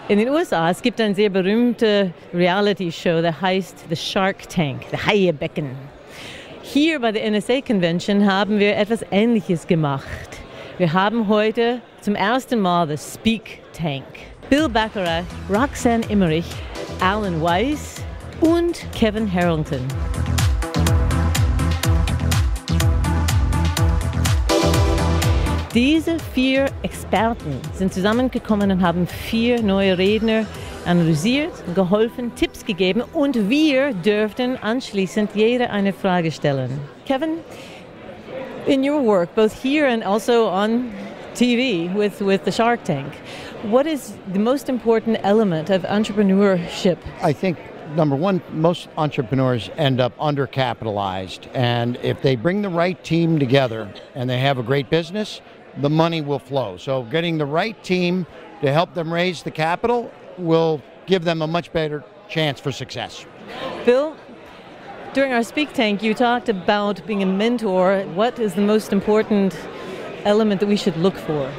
In den USA, es gibt ein sehr berühmte Reality-Show, der heißt The Shark Tank, der Haiebecken. Hier bei der NSA-Convention haben wir etwas Ähnliches gemacht. Wir haben heute zum ersten Mal das Speak Tank. Bill Baccarat, Roxanne Emmerich, Alan Weiss und Kevin Harrington. Diese 4 Experten sind zusammengekommen und haben 4 neue Redner analysiert, geholfen, Tipps gegeben und wir dürften anschließend jeder eine Frage stellen. Kevin, in your work, both here and also on TV with the Shark Tank, what is the most important element of entrepreneurship? I think number one, most entrepreneurs end up undercapitalized, and if they bring the right team together and they have a great business, the money will flow. So getting the right team to help them raise the capital will give them a much better chance for success. Bill, during our Speak Tank, you talked about being a mentor. What is the most important element that we should look for?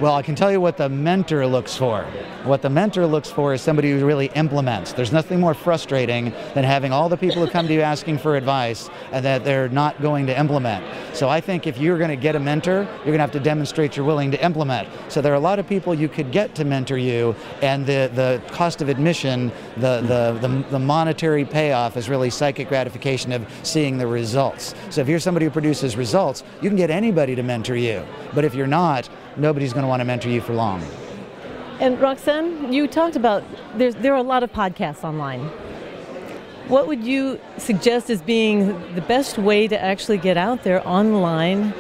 Well, I can tell you what the mentor looks for. What the mentor looks for is somebody who really implements. There's nothing more frustrating than having all the people who come to you asking for advice and that they're not going to implement. So I think if you're going to get a mentor, you're going to have to demonstrate you're willing to implement. So there are a lot of people you could get to mentor you, and the cost of admission, the monetary payoff is really psychic gratification of seeing the results. So if you're somebody who produces results, you can get anybody to mentor you. But if you're not, nobody's going to want to mentor you for long. And Roxanne, you talked about there are a lot of podcasts online. What would you suggest as being the best way to actually get out there online,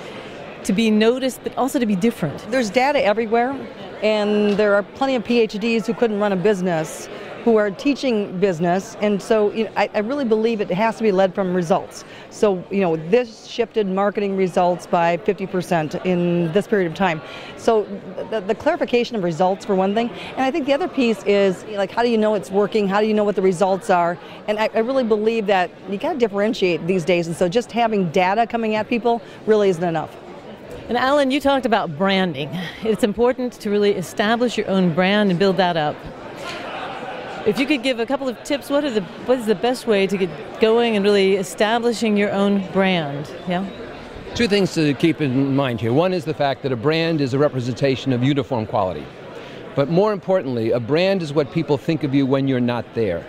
to be noticed, but also to be different? There's data everywhere, and there are plenty of PhDs who couldn't run a business who are teaching business, and so I really believe it has to be led from results. So this shifted marketing results by 50% in this period of time. So the clarification of results for one thing, and I think the other piece is like, how do you know it's working? How do you know what the results are? And I really believe that you got to differentiate these days, and so just having data coming at people really isn't enough. And Alan, you talked about branding. It's important to really establish your own brand and build that up. If you could give a couple of tips, what is the best way to get going and really establishing your own brand? Yeah? 2 things to keep in mind here. One is the fact that a brand is a representation of uniform quality. But more importantly, a brand is what people think of you when you're not there.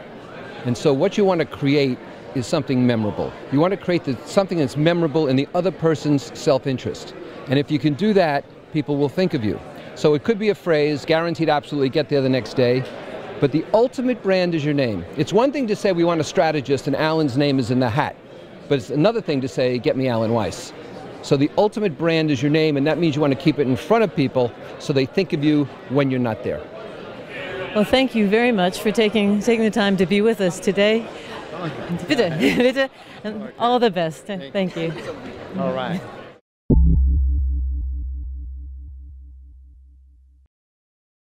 And so what you want to create is something memorable. You want to create something that's memorable in the other person's self-interest. And if you can do that, people will think of you. So it could be a phrase, guaranteed absolutely get there the next day. But the ultimate brand is your name. It's one thing to say we want a strategist and Alan's name is in the hat, but it's another thing to say, get me Alan Weiss. So the ultimate brand is your name, and that means you want to keep it in front of people so they think of you when you're not there. Well, thank you very much for taking the time to be with us today. Bitte, bitte, and all the best. Thank you. All right.